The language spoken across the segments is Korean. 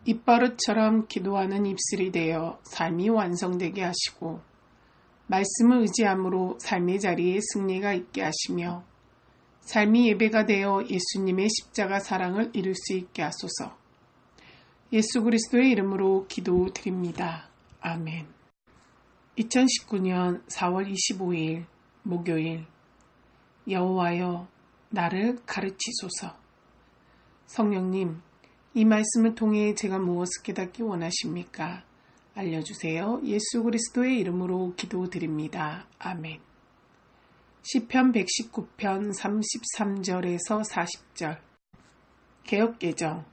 입버릇처럼 기도하는 입술이 되어 삶이 완성되게 하시고 말씀을 의지함으로 삶의 자리에 승리가 있게 하시며 삶이 예배가 되어 예수님의 십자가 사랑을 이룰 수 있게 하소서. 예수 그리스도의 이름으로 기도드립니다. 아멘. 2019년 4월 25일 목요일 여호와여 나를 가르치소서. 성령님, 이 말씀을 통해 제가 무엇을 깨닫기 원하십니까? 알려주세요. 예수 그리스도의 이름으로 기도드립니다. 아멘. 시편 119편 33절에서 40절 개역개정.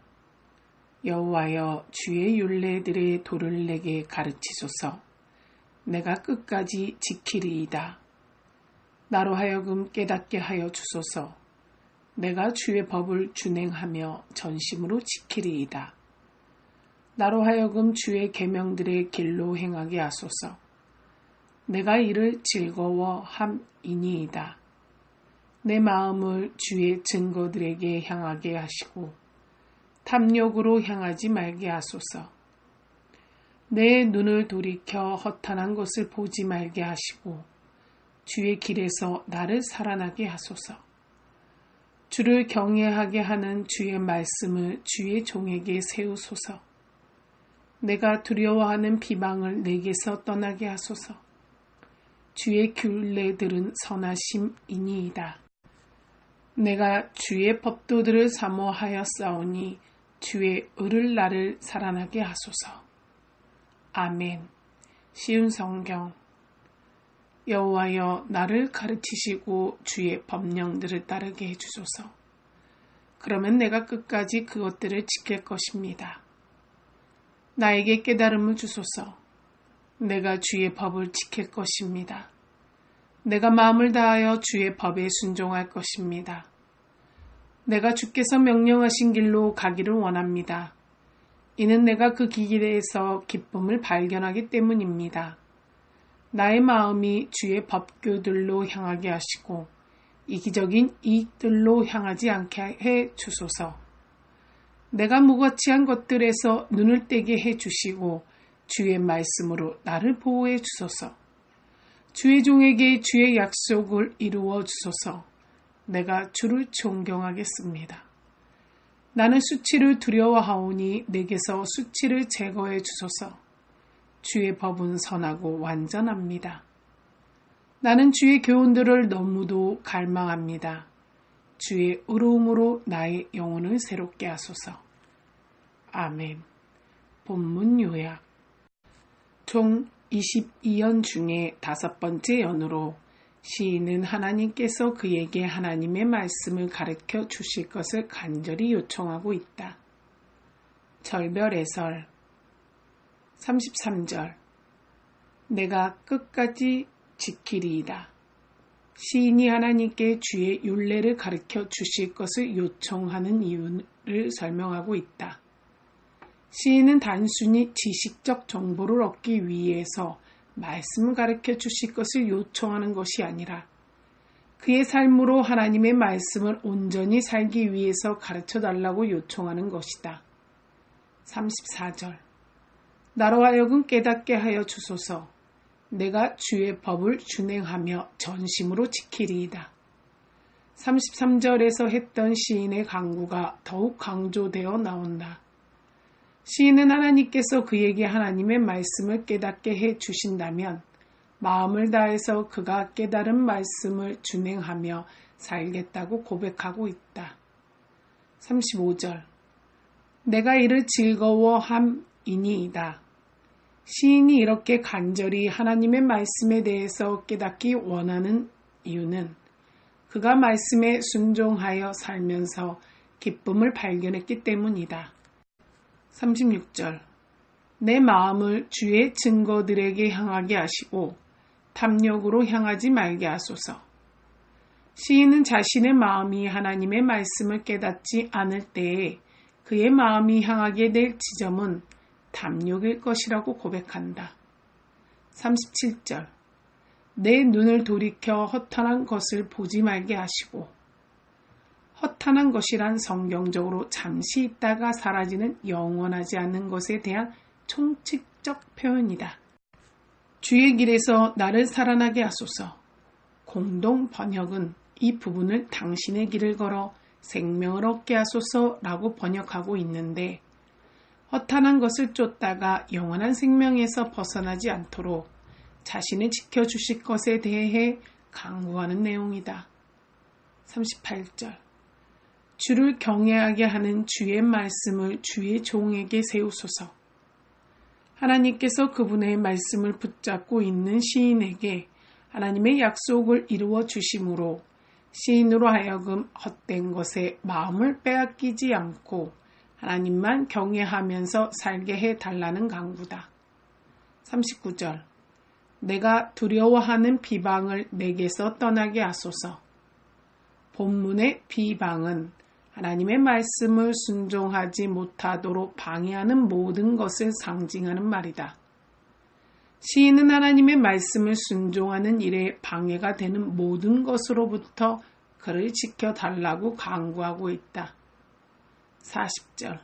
여호와여 주의 율례들의 도를 내게 가르치소서. 내가 끝까지 지키리이다. 나로 하여금 깨닫게 하여 주소서. 내가 주의 법을 준행하며 전심으로 지키리이다. 나로 하여금 주의 계명들의 길로 행하게 하소서. 내가 이를 즐거워함이니이다. 내 마음을 주의 증거들에게 향하게 하시고 탐욕으로 향하지 말게 하소서. 내 눈을 돌이켜 허탄한 것을 보지 말게 하시고 주의 길에서 나를 살아나게 하소서. 주를 경외하게 하는 주의 말씀을 주의 종에게 세우소서. 내가 두려워하는 비방을 내게서 떠나게 하소서. 주의 규례들은 선하심이니이다. 내가 주의 법도들을 사모하였사오니 주의 의를 나를 살아나게 하소서. 아멘. 쉬운 성경. 여호와여 나를 가르치시고 주의 법령들을 따르게 해주소서. 그러면 내가 끝까지 그것들을 지킬 것입니다. 나에게 깨달음을 주소서. 내가 주의 법을 지킬 것입니다. 내가 마음을 다하여 주의 법에 순종할 것입니다. 내가 주께서 명령하신 길로 가기를 원합니다. 이는 내가 그 길에서 기쁨을 발견하기 때문입니다. 나의 마음이 주의 법규들로 향하게 하시고 이기적인 이익들로 향하지 않게 해 주소서. 내가 무가치한 것들에서 눈을 떼게 해 주시고 주의 말씀으로 나를 보호해 주소서. 주의 종에게 주의 약속을 이루어 주소서. 내가 주를 존경하겠습니다. 나는 수치를 두려워하오니 내게서 수치를 제거해 주소서. 주의 법은 선하고 완전합니다. 나는 주의 교훈들을 너무도 갈망합니다. 주의 의로움으로 나의 영혼을 새롭게 하소서. 아멘. 본문 요약. 총 22연 중에 5번째 연으로 시인은 하나님께서 그에게 하나님의 말씀을 가르쳐 주실 것을 간절히 요청하고 있다. 절별 해설 33절 내가 끝까지 지키리이다. 시인이 하나님께 주의 율례를 가르쳐 주실 것을 요청하는 이유를 설명하고 있다. 시인은 단순히 지식적 정보를 얻기 위해서 말씀을 가르쳐 주실 것을 요청하는 것이 아니라 그의 삶으로 하나님의 말씀을 온전히 살기 위해서 가르쳐 달라고 요청하는 것이다. 34절 나로 하여금 깨닫게 하여 주소서. 내가 주의 법을 준행하며 전심으로 지키리이다. 33절에서 했던 시인의 강구가 더욱 강조되어 나온다. 시인은 하나님께서 그에게 하나님의 말씀을 깨닫게 해 주신다면 마음을 다해서 그가 깨달은 말씀을 준행하며 살겠다고 고백하고 있다. 35절 내가 이를 즐거워함이니이다. 시인이 이렇게 간절히 하나님의 말씀에 대해서 깨닫기 원하는 이유는 그가 말씀에 순종하여 살면서 기쁨을 발견했기 때문이다. 36절 내 마음을 주의 증거들에게 향하게 하시고 탐욕으로 향하지 말게 하소서. 시인은 자신의 마음이 하나님의 말씀을 깨닫지 않을 때에 그의 마음이 향하게 될 지점은 탐욕일 것이라고 고백한다. 37절 내 눈을 돌이켜 허탄한 것을 보지 말게 하시고 허탄한 것이란 성경적으로 잠시 있다가 사라지는 영원하지 않는 것에 대한 총칙적 표현이다. 주의 길에서 나를 살아나게 하소서. 공동 번역은 이 부분을 당신의 길을 걸어 생명을 얻게 하소서라고 번역하고 있는데, 허탄한 것을 쫓다가 영원한 생명에서 벗어나지 않도록 자신을 지켜주실 것에 대해 강구하는 내용이다. 38절. 주를 경외하게 하는 주의 말씀을 주의 종에게 세우소서. 하나님께서 그분의 말씀을 붙잡고 있는 시인에게 하나님의 약속을 이루어 주심으로 시인으로 하여금 헛된 것에 마음을 빼앗기지 않고 하나님만 경외하면서 살게 해달라는 강구다. 39절. 내가 두려워하는 비방을 내게서 떠나게 하소서. 본문의 비방은 하나님의 말씀을 순종하지 못하도록 방해하는 모든 것을 상징하는 말이다. 시인은 하나님의 말씀을 순종하는 일에 방해가 되는 모든 것으로부터 그를 지켜달라고 강구하고 있다. 40절.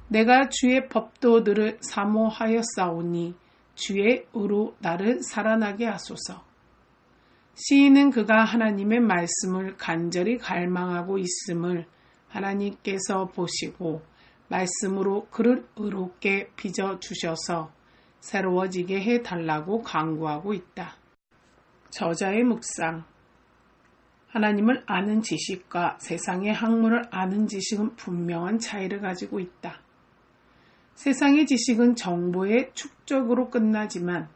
내가 주의 법도들을 사모하였사오니 주의 의로 나를 살아나게 하소서. 시인은 그가 하나님의 말씀을 간절히 갈망하고 있음을 하나님께서 보시고 말씀으로 그를 의롭게 빚어주셔서 새로워지게 해달라고 강구하고 있다. 저자의 묵상. 하나님을 아는 지식과 세상의 학문을 아는 지식은 분명한 차이를 가지고 있다. 세상의 지식은 정보의 축적으로 끝나지만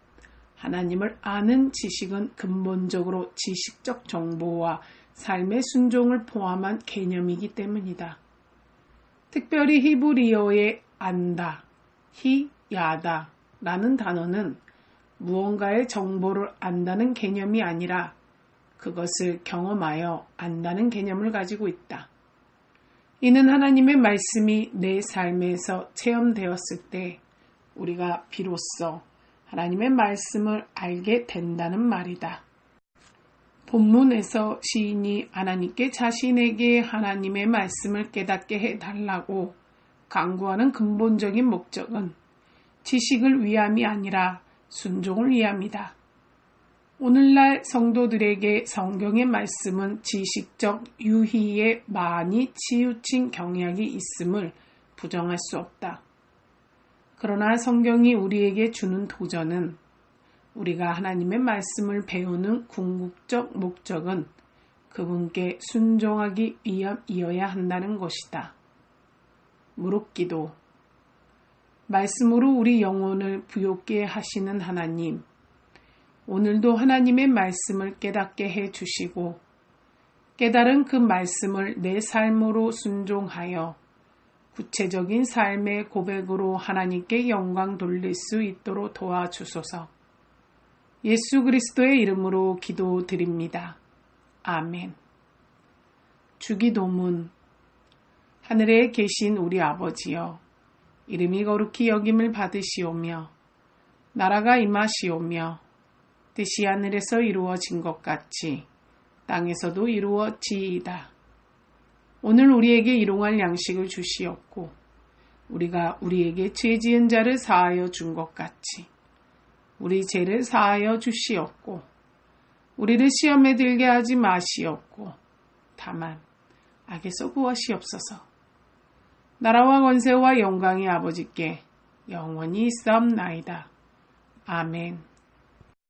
하나님을 아는 지식은 근본적으로 지식적 정보와 삶의 순종을 포함한 개념이기 때문이다. 특별히 히브리어의 안다, 히야다 라는 단어는 무언가의 정보를 안다는 개념이 아니라 그것을 경험하여 안다는 개념을 가지고 있다. 이는 하나님의 말씀이 내 삶에서 체험되었을 때 우리가 비로소 하나님의 말씀을 알게 된다는 말이다. 본문에서 시인이 하나님께 자신에게 하나님의 말씀을 깨닫게 해달라고 강구하는 근본적인 목적은 지식을 위함이 아니라 순종을 위함이다. 오늘날 성도들에게 성경의 말씀은 지식적 유희에 많이 치우친 경향이 있음을 부정할 수 없다. 그러나 성경이 우리에게 주는 도전은 우리가 하나님의 말씀을 배우는 궁극적 목적은 그분께 순종하기 위함이어야 한다는 것이다. 무릎기도. 말씀으로 우리 영혼을 부욕게 하시는 하나님, 오늘도 하나님의 말씀을 깨닫게 해주시고 깨달은 그 말씀을 내 삶으로 순종하여 구체적인 삶의 고백으로 하나님께 영광 돌릴 수 있도록 도와주소서. 예수 그리스도의 이름으로 기도드립니다. 아멘. 주기도문. 하늘에 계신 우리 아버지여, 이름이 거룩히 여김을 받으시오며 나라가 임하시오며 뜻이 하늘에서 이루어진 것 같이 땅에서도 이루어지이다. 오늘 우리에게 일용할 양식을 주시옵고 우리가 우리에게 죄 지은 자를 사하여 준 것 같이 우리 죄를 사하여 주시옵고 우리를 시험에 들게 하지 마시옵고 다만 악에서 구하시옵소서. 나라와 권세와 영광이 아버지께 영원히 있사옵나이다. 아멘.